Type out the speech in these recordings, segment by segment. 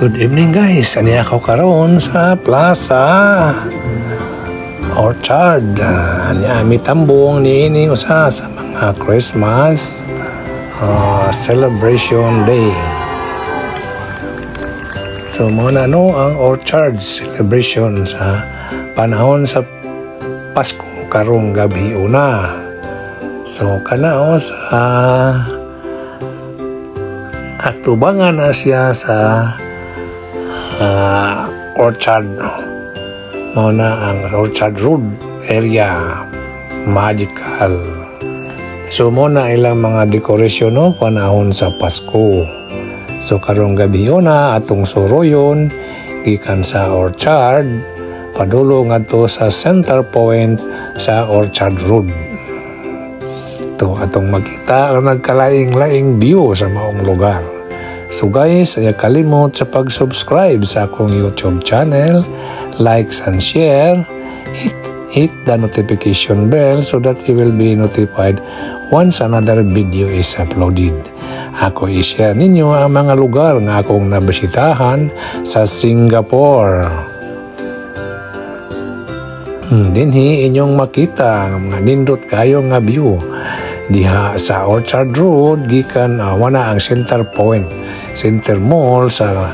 Good evening guys, ani ako karon sa Plaza Orchard. Ani ami tambong niini usa sa mga Christmas celebration day. So muna ang Orchard celebration sa panahon sa Pasko karong gabi una. So kanao sa atubangan na siya sa Orchard muna ang Orchard Road area magical. So muna ilang mga dekorasyon no panahon sa Pasko. So karong gabi na atong suroyon gikan sa Orchard padulong ngadto sa center point sa Orchard Road. To atong makita ang nagkalaing-laing view sa maong lugar. So guys, ay kalimot sa pag-subscribe sa akong YouTube channel, likes and share, hit the notification bell so that you will be notified once another video is uploaded. Ako i-share ninyo ang mga lugar nga akong nabisitahan sa Singapore. Dinhi inyong makita ang mga nindot kayo nga view diha sa Orchard Road gikan wana ang center point, center mall sa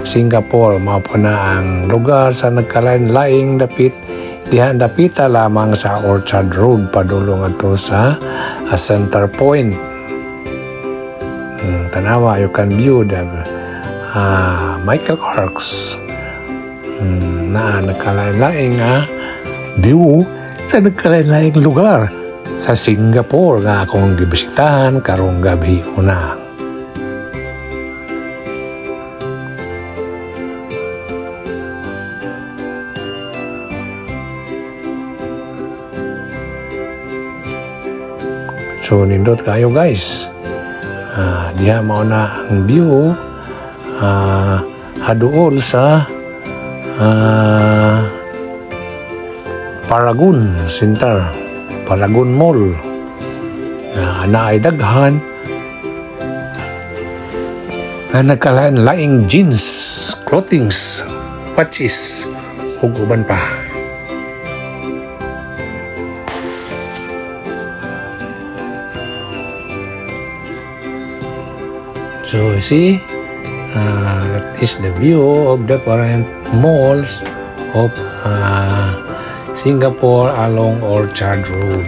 Singapore. Mao po na ang lugar sa nagkalain-laing dapit diha dapita lamang sa Orchard Road padulong ato sa center point. Tanawa, you can view the Michael Kors na nagkalain-laing view sa nagkalain-laing lugar sa Singapore nga akong gibisitahan karong gabi una. So nindot kayo guys. Diha mao na ang view haduol sa Paragon Center, Paragon Mall. Na ay daghan na nagkalain-laing jeans, clothings, watches, ug uban pa. So see, that is the view of the current malls of Singapore along Orchard Road.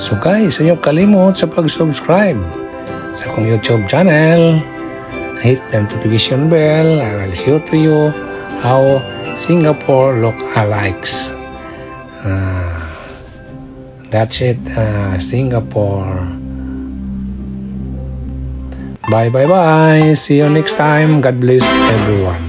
So guys, ayaw kalimot sa pag-subscribe sa akong YouTube channel. Hit the notification bell. I will show to you how Singapore look alikes. That's it, Singapore. Bye. See you next time. God bless everyone.